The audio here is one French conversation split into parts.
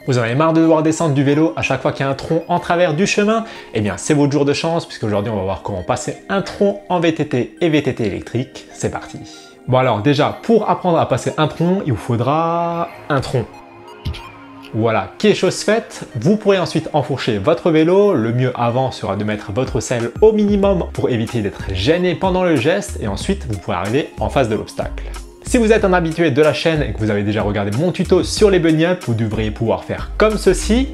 Vous en avez marre de devoir descendre du vélo à chaque fois qu'il y a un tronc en travers du chemin? Eh bien, c'est votre jour de chance puisqu'aujourd'hui, on va voir comment passer un tronc en VTT et VTT électrique. C'est parti. Bon alors déjà, pour apprendre à passer un tronc, il vous faudra un tronc. Voilà, qui est chose faite, vous pourrez ensuite enfourcher votre vélo. Le mieux avant sera de mettre votre selle au minimum pour éviter d'être gêné pendant le geste et ensuite vous pourrez arriver en face de l'obstacle. Si vous êtes un habitué de la chaîne et que vous avez déjà regardé mon tuto sur les bunny up, vous devriez pouvoir faire comme ceci.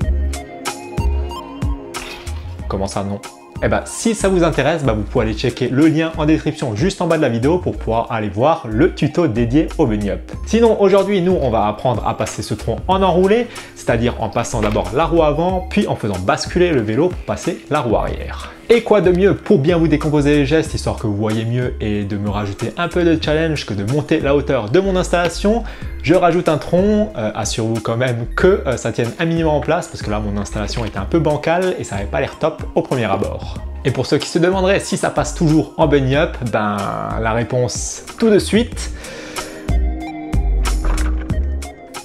Comment ça non? Eh bien, si ça vous intéresse, vous pouvez aller checker le lien en description juste en bas de la vidéo pour pouvoir aller voir le tuto dédié au bunny up. Sinon, aujourd'hui, nous, on va apprendre à passer ce tronc en enroulé, c'est-à-dire en passant d'abord la roue avant, puis en faisant basculer le vélo pour passer la roue arrière. Et quoi de mieux pour bien vous décomposer les gestes, histoire que vous voyez mieux et de me rajouter un peu de challenge que de monter la hauteur de mon installation. Je rajoute un tronc, assurez-vous quand même que ça tienne un minimum en place, parce que là mon installation était un peu bancale et ça n'avait pas l'air top au premier abord. Et pour ceux qui se demanderaient si ça passe toujours en bunny up, la réponse tout de suite.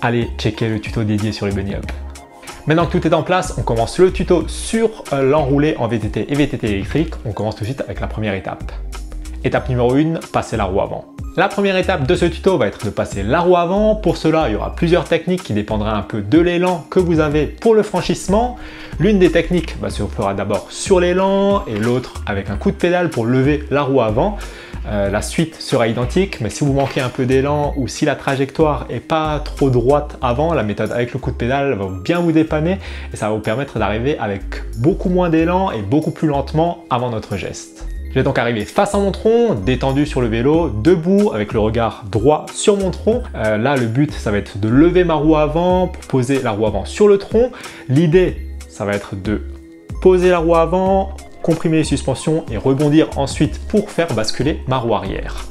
Allez checker le tuto dédié sur les bunny up. Maintenant que tout est en place, on commence le tuto sur l'enroulé en VTT et VTT électrique. On commence tout de suite avec la première étape. Étape numéro 1, passer la roue avant. La première étape de ce tuto va être de passer la roue avant. Pour cela, il y aura plusieurs techniques qui dépendront un peu de l'élan que vous avez pour le franchissement. L'une des techniques se fera d'abord sur l'élan et l'autre avec un coup de pédale pour lever la roue avant. La suite sera identique, mais si vous manquez un peu d'élan ou si la trajectoire est pas trop droite avant, la méthode avec le coup de pédale va bien vous dépanner et ça va vous permettre d'arriver avec beaucoup moins d'élan et beaucoup plus lentement avant notre geste. Je vais donc arriver face à mon tronc, détendu sur le vélo, debout avec le regard droit sur mon tronc. Là, le but, ça va être de lever ma roue avant pour poser la roue avant sur le tronc. L'idée, ça va être de poser la roue avant, comprimer les suspensions et rebondir ensuite pour faire basculer ma roue arrière.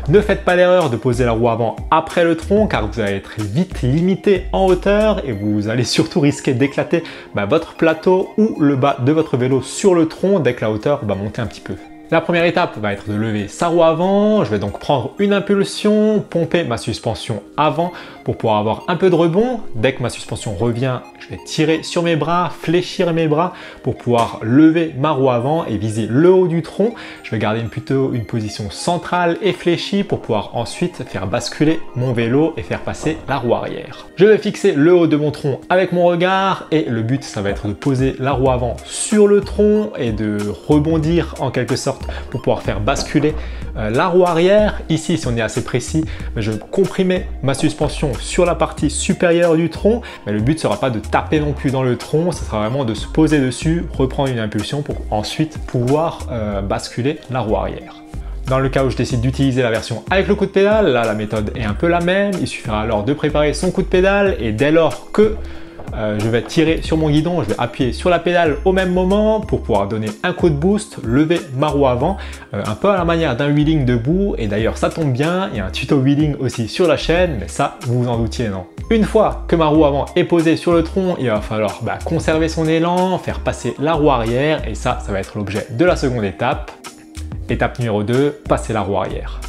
Ne faites pas l'erreur de poser la roue avant après le tronc car vous allez être vite limité en hauteur et vous allez surtout risquer d'éclater votre plateau ou le bas de votre vélo sur le tronc dès que la hauteur va monter un petit peu. La première étape va être de lever sa roue avant. Je vais donc prendre une impulsion, pomper ma suspension avant pour pouvoir avoir un peu de rebond. Dès que ma suspension revient, je vais tirer sur mes bras, fléchir mes bras pour pouvoir lever ma roue avant et viser le haut du tronc. Je vais garder plutôt une position centrale et fléchie pour pouvoir ensuite faire basculer mon vélo et faire passer la roue arrière. Je vais fixer le haut de mon tronc avec mon regard et le but, ça va être de poser la roue avant sur le tronc et de rebondir en quelque sorte pour pouvoir faire basculer la roue arrière. Ici, si on est assez précis, je vais comprimer ma suspension sur la partie supérieure du tronc, mais le but ne sera pas de taper non plus dans le tronc, ce sera vraiment de se poser dessus, reprendre une impulsion pour ensuite pouvoir basculer la roue arrière. Dans le cas où je décide d'utiliser la version avec le coup de pédale, là la méthode est un peu la même, il suffira alors de préparer son coup de pédale et dès lors que je vais tirer sur mon guidon, je vais appuyer sur la pédale au même moment pour pouvoir donner un coup de boost, lever ma roue avant, un peu à la manière d'un wheeling debout. Et d'ailleurs, ça tombe bien, il y a un tuto wheeling aussi sur la chaîne, mais ça, vous vous en doutiez, non? Une fois que ma roue avant est posée sur le tronc, il va falloir conserver son élan, faire passer la roue arrière, et ça va être l'objet de la seconde étape. Étape numéro 2, passer la roue arrière.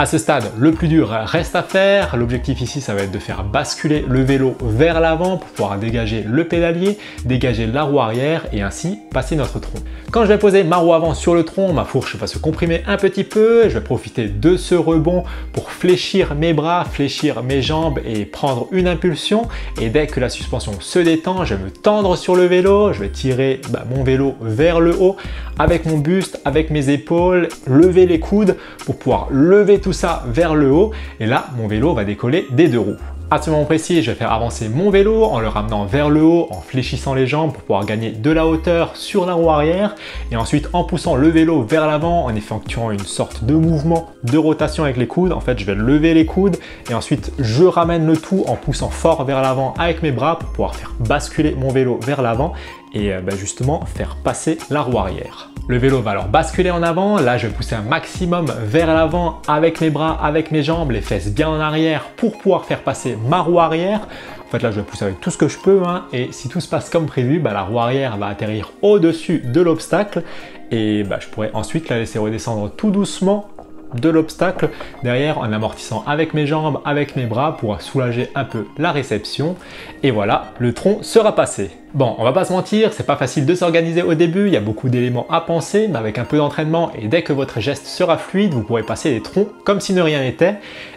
À ce stade, le plus dur reste à faire. L'objectif ici, ça va être de faire basculer le vélo vers l'avant pour pouvoir dégager le pédalier, dégager la roue arrière et ainsi passer notre tronc. Quand je vais poser ma roue avant sur le tronc, ma fourche va se comprimer un petit peu. Je vais profiter de ce rebond pour fléchir mes bras, fléchir mes jambes et prendre une impulsion. Et dès que la suspension se détend, je vais me tendre sur le vélo. Je vais tirer mon vélo vers le haut avec mon buste, avec mes épaules, lever les coudes pour pouvoir lever tout ça vers le haut et là mon vélo va décoller des deux roues. À ce moment précis, je vais faire avancer mon vélo en le ramenant vers le haut, en fléchissant les jambes pour pouvoir gagner de la hauteur sur la roue arrière et ensuite en poussant le vélo vers l'avant, en effectuant une sorte de mouvement de rotation avec les coudes. En fait, je vais lever les coudes et ensuite je ramène le tout en poussant fort vers l'avant avec mes bras pour pouvoir faire basculer mon vélo vers l'avant et justement faire passer la roue arrière. Le vélo va alors basculer en avant. Là, je vais pousser un maximum vers l'avant avec mes bras, avec mes jambes, les fesses bien en arrière pour pouvoir faire passer ma roue arrière. En fait, là, je vais pousser avec tout ce que je peux et si tout se passe comme prévu, la roue arrière va atterrir au-dessus de l'obstacle et je pourrais ensuite la laisser redescendre tout doucement de l'obstacle derrière en amortissant avec mes jambes, avec mes bras pour soulager un peu la réception. Et voilà, le tronc sera passé. Bon, on va pas se mentir, c'est pas facile de s'organiser au début, il y a beaucoup d'éléments à penser, mais avec un peu d'entraînement et dès que votre geste sera fluide, vous pourrez passer les troncs comme si de rien n'était,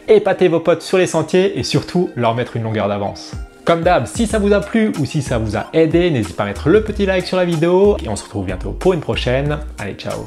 épater vos potes sur les sentiers et surtout leur mettre une longueur d'avance. Comme d'hab, si ça vous a plu ou si ça vous a aidé, n'hésitez pas à mettre le petit like sur la vidéo et on se retrouve bientôt pour une prochaine. Allez, ciao!